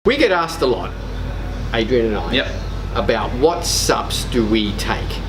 We get asked a lot, Adrian and I, Yep. about what subs do we take.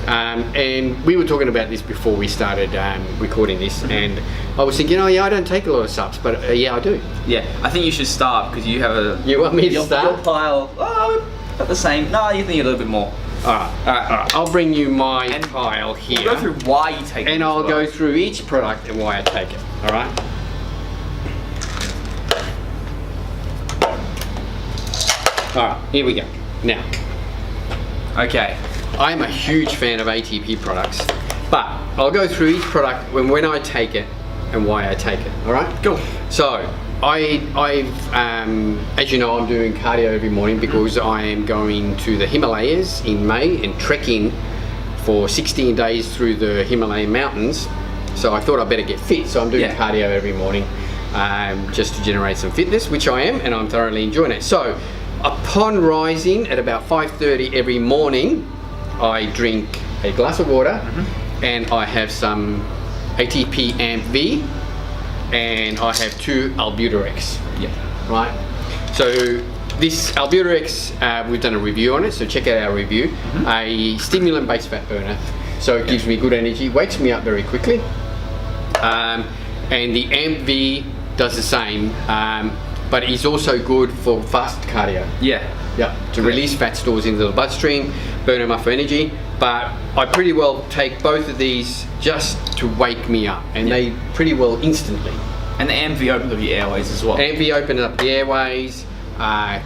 And we were talking about this before we started recording this, and I was thinking, oh yeah, I don't take a lot of subs, but yeah, I do. Yeah, I think you should start because you have a. You want me to start? Your pile, about the same. No, you think a little bit more. Alright. I'll bring you my pile here. We'll go through why you take it. And I'll go through each product and why I take it. Alright? Alright, here we go. Now, Okay. I'm a huge fan of ATP products, but I'll go through each product when I take it and why I take it. Alright? Cool. So, I've as you know, I'm doing cardio every morning because I am going to the Himalayas in May and trekking for 16 days through the Himalayan mountains. So I thought I'd better get fit. So I'm doing cardio every morning just to generate some fitness, which I am, and I'm thoroughly enjoying it. So upon rising at about 5:30 every morning, I drink a glass of water and I have some ATP Amp V, and I have 2 Albuterx. Yeah. Right? So this Albuterx, we've done a review on it, so check out our review. A stimulant-based fat burner, so it gives me good energy, wakes me up very quickly. And the Amp V does the same, but it's also good for fast cardio. Yeah. Yeah, to release fat stores into the bloodstream, burn them up for energy. But I pretty well take both of these just to wake me up, and they pretty well instantly. And the AMV opens up your airways as well. AMV opens up the airways,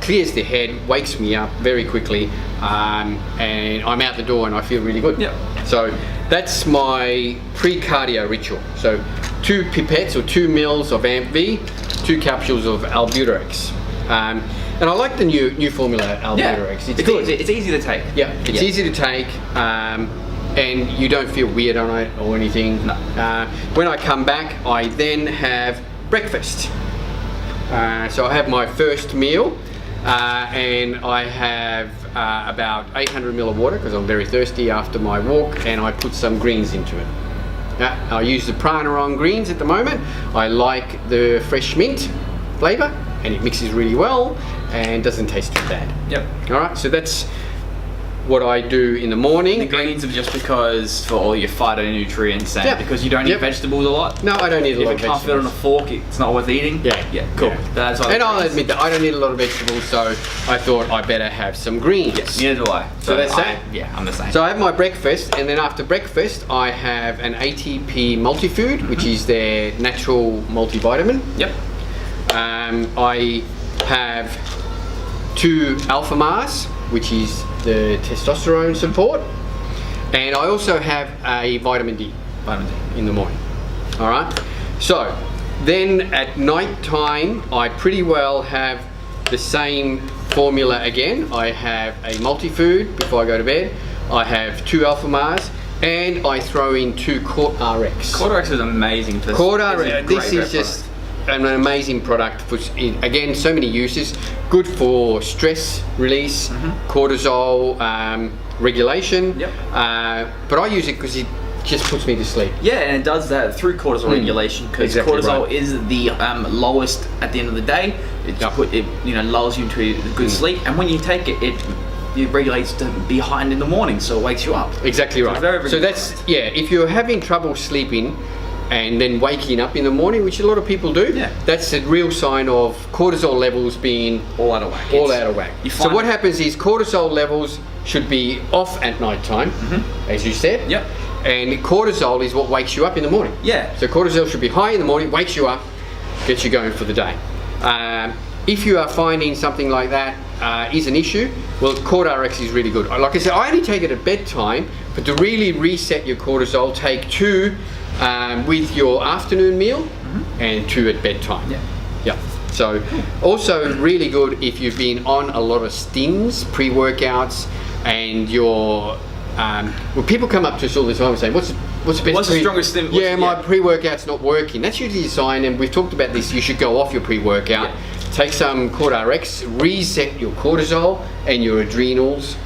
clears the head, wakes me up very quickly, and I'm out the door and I feel really good. Yep. So that's my pre-cardio ritual. So 2 pipettes or 2 mils of AMV, 2 capsules of Albuterx. And I like the new formula Albuterx. It's good. It's easy to take. Yeah, it's easy to take, and you don't feel weird on it or anything. No. When I come back, I then have breakfast. So I have my first meal, and I have about 800 ml of water because I'm very thirsty after my walk, and I put some greens into it. I use the Pranarom greens at the moment. I like the fresh mint flavour, and it mixes really well and doesn't taste too bad. Yep. Alright, so that's what I do in the morning. The greens are just because for all your phytonutrients and because you don't eat vegetables a lot. No, I don't eat a lot of vegetables. If it can't fit on a fork, it's not worth eating. Yeah, cool. Yeah. That's and I'll admit that I don't eat a lot of vegetables, so I thought I better have some greens. Yes, neither do I. So that's that? Yeah, I'm the same. So I have my breakfast, and then after breakfast I have an ATP multifood, which is their natural multivitamin. Yep. I have 2 Alpha Mars, which is the testosterone support, and I also have a vitamin D in the morning. All right. So then at night time, I pretty well have the same formula again. I have a multi-food before I go to bed. I have 2 Alpha Mars, and I throw in 2 Cort RX. Cort RX is amazing. Cort RX. This is just an amazing product for, again, so many uses. Good for stress release, cortisol regulation. Yep. But I use it because it just puts me to sleep. Yeah, and it does that through cortisol regulation, because cortisol is the lowest at the end of the day. It lulls you into a good sleep, and when you take it, it regulates to be behind in the morning, so it wakes you up. Exactly right. So, very so that's if you're having trouble sleeping and then waking up in the morning, which a lot of people do, that's a real sign of cortisol levels being all out of whack. All out of whack. So what happens is cortisol levels should be off at night time, as you said. Yep. And cortisol is what wakes you up in the morning. Yeah. So cortisol should be high in the morning, wakes you up, gets you going for the day. If you are finding something like that is an issue, well, Cort RX is really good. Like I said, I only take it at bedtime, but to really reset your cortisol, take 2 with your afternoon meal and 2 at bedtime. Yeah. So also really good if you've been on a lot of stings, pre-workouts, and you're well, people come up to us all the time and say, what's the strongest stim? My pre-workout's not working. That's usually a sign, and we've talked about this, you should go off your pre-workout, take some Cort RX, reset your cortisol and your adrenals,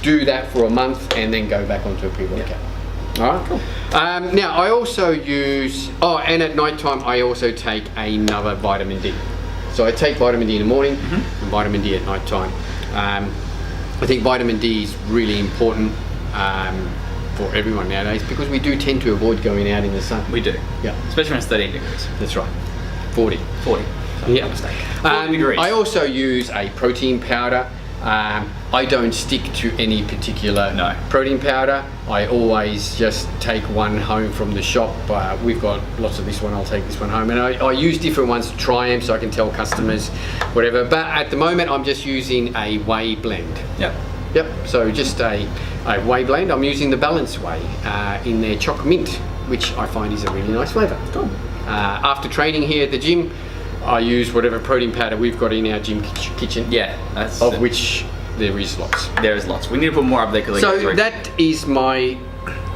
do that for a month, and then go back onto a pre-workout. All right. Cool. Now I also use, and at night time I also take another vitamin D. So I take vitamin D in the morning and vitamin D at night time. I think vitamin D is really important for everyone nowadays because we do tend to avoid going out in the sun. We do. Yeah. Especially when it's 13 degrees. That's right. 40. 40. Yeah. Mistake. 40 degrees. I also use a protein powder. I don't stick to any particular protein powder. I always just take one home from the shop. We've got lots of this one, I'll take this one home. And I use different ones to try them so I can tell customers whatever. But at the moment I'm just using a whey blend. Yep, so just a whey blend. I'm using the Balance Whey in their Choc Mint, which I find is a really nice flavour. Cool. After training here at the gym, I use whatever protein powder we've got in our gym kitchen. Yeah, that's of which there is lots. There is lots. We need to put more up there. So that is my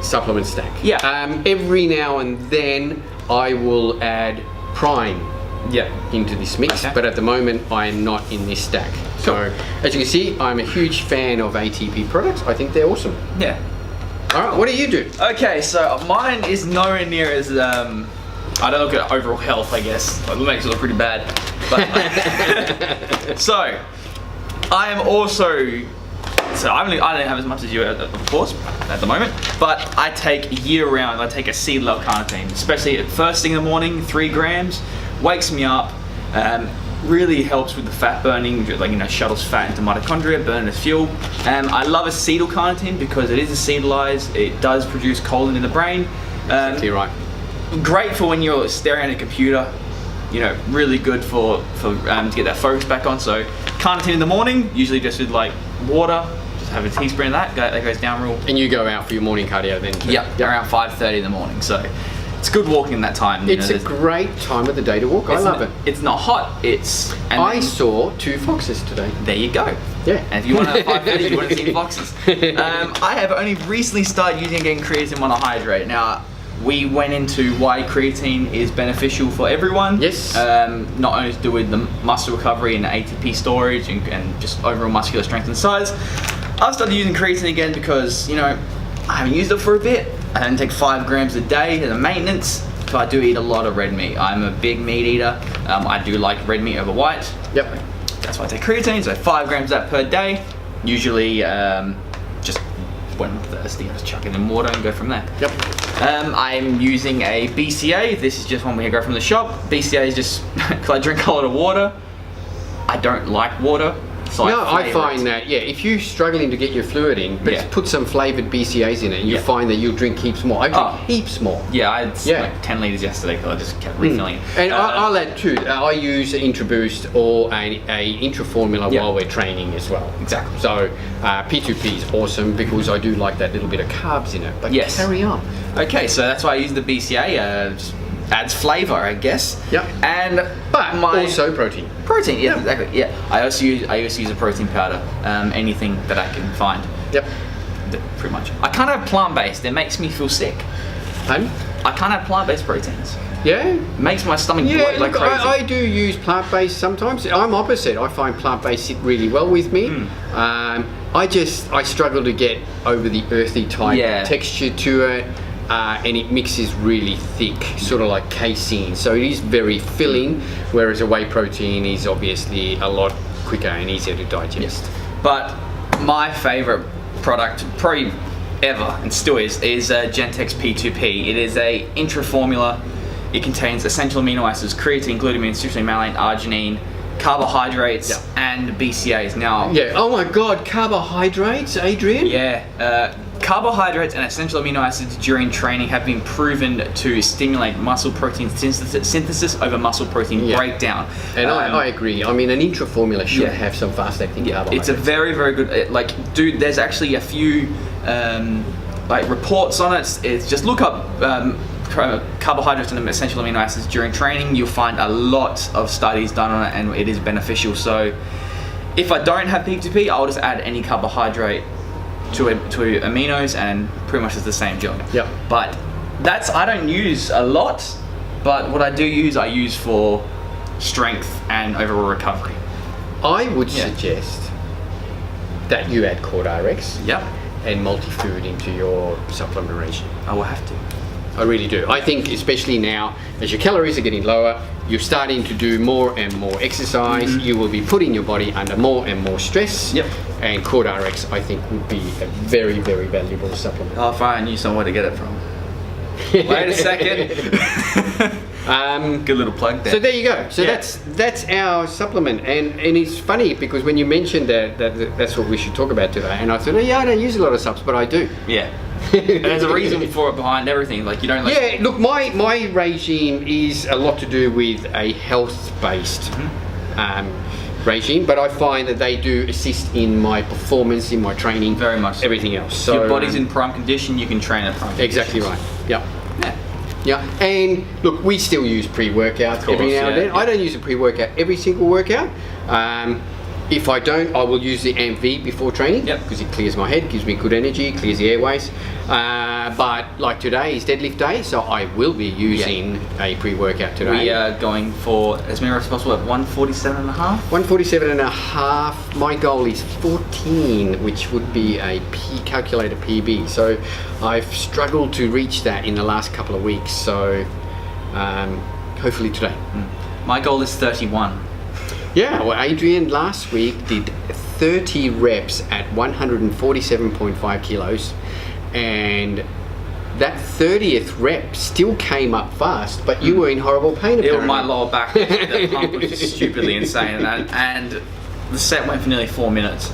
supplement stack. Yeah. Every now and then I will add Prime into this mix, but at the moment I am not in this stack. So as you can see, I'm a huge fan of ATP products. I think they're awesome. Yeah. All right, what do you do? Okay, so mine is nowhere near as I don't look at overall health, I guess. It makes it look pretty bad. But so I am also. So I don't have as much as you, of course, at the moment. But I take year-round. I take a seed level carnitine, especially at first thing in the morning. 3 grams, wakes me up. Really helps with the fat burning, shuttles fat into mitochondria, burn as fuel. I love acetyl carnitine because it is acetylized. It does produce choline in the brain. Exactly right. Great for when you're staring at a computer. Really good for to get that focus back on. So carnitine in the morning, usually just with like water. Just have a teaspoon of that. That goes down real. And you go out for your morning cardio then? Yep. Around 5:30 in the morning. So. It's good walking in that time. It's a great time of the day to walk. I love it. It's not hot. I saw 2 foxes today. There you go. Yeah. And if you want to 5:30, you want to see foxes. I have only recently started using again creatine monohydrate. Now, we went into why creatine is beneficial for everyone. Yes. Not only to do with the muscle recovery and ATP storage and just overall muscular strength and size. I've started using creatine again because I haven't used it for a bit. I don't take 5 grams a day as a maintenance, so I do eat a lot of red meat. I'm a big meat eater. I do like red meat over white. Yep. That's why I take creatine, so 5 grams of that per day. Usually, just when I'm thirsty, I just chuck it in water and go from there. Yep. I'm using a BCA. This is just one we go from the shop. BCA is just because I drink a lot of water. I don't like water. So I find that, if you're struggling to get your fluid in, but just put some flavoured BCAs in it, you'll find that you'll drink heaps more. I drink heaps more. Yeah, I had like 10 litres yesterday because I just kept refilling it. And I'll add too, I use an Intra-Boost or a Intra-Formula while we're training as well. Exactly. So P2P is awesome because I do like that little bit of carbs in it, but carry on. Okay, so that's why I use the BCA. Adds flavour, I guess. Yep. But also protein. Protein, exactly. Yeah. I also use a protein powder. Anything that I can find. Yep. Pretty much. I can't have plant-based. It makes me feel sick. Pardon? I can't have plant-based proteins. Yeah. It makes my stomach bloat like crazy. I do use plant-based sometimes. I'm opposite. I find plant-based sit really well with me. I struggle to get over the earthy type texture to it. And it mixes really thick, sort of like casein. So it is very filling, whereas a whey protein is obviously a lot quicker and easier to digest. Yes. But my favourite product, probably ever, and still is Gentex P2P. It is a intra-formula. It contains essential amino acids, creatine, glutamine, citrulline, malate, arginine, carbohydrates, and BCAAs. Now, oh my God, carbohydrates, Adrian? Yeah. Carbohydrates and essential amino acids during training have been proven to stimulate muscle protein synthesis over muscle protein breakdown. And I agree. I mean, an Intra-Formula should have some fast-acting carbohydrates. It's a very, very good. There's actually a few reports on it. It's just look up carbohydrates and essential amino acids during training. You'll find a lot of studies done on it, and it is beneficial. If I don't have P2P, I'll just add any carbohydrate to aminos, and pretty much it's the same job. Yep. But I don't use a lot, but what I use for strength and overall recovery. I would suggest that you add CordRx and multi-food into your supplement regime. I will have to. I really do. I think especially now, as your calories are getting lower, you're starting to do more and more exercise, you will be putting your body under more and more stress. Yep. And Cord RX, I think, would be a very, very valuable supplement. Oh, if I knew somewhere to get it from. Wait a second. Good little plug there. So there you go. So that's our supplement, and it's funny because when you mentioned that's what we should talk about today, and I thought, oh, yeah, I don't use a lot of subs, but I do. Yeah. And there's a reason for it behind everything. Like you don't. Like yeah. Look, my regime is a lot to do with a health-based regime, but I find that they do assist in my performance, in my training, very much. Everything else. So your body's in prime condition, you can train at prime. Exactly conditions. right. Yeah. Yeah, and look, we still use pre-workouts every now and then. I don't use a pre-workout every single workout. If I don't, I will use the AMP-V before training because it clears my head, gives me good energy, clears the airways. But like today is deadlift day, so I will be using a pre-workout today. We are going for as many reps as possible at 147 and a half. 147 and a half. My goal is 14, which would be a calculated PB. So I've struggled to reach that in the last couple of weeks. So hopefully today. My goal is 31. Yeah, well, Adrian last week did 30 reps at 147.5 kilos, and that 30th rep still came up fast, but you were in horrible pain apparently. My lower back, the pump was just stupidly insane, and the set went for nearly 4 minutes.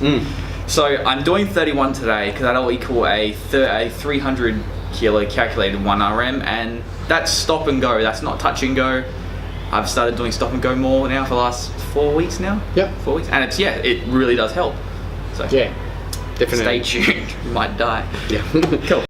So I'm doing 31 today because that'll equal a 300 kilo calculated 1 RM, and that's stop and go, that's not touch and go. I've started doing stop and go more now for the last 4 weeks now. Yep. 4 weeks. And it's, it really does help. So yeah, definitely. Stay tuned. You might die. Yeah. Cool.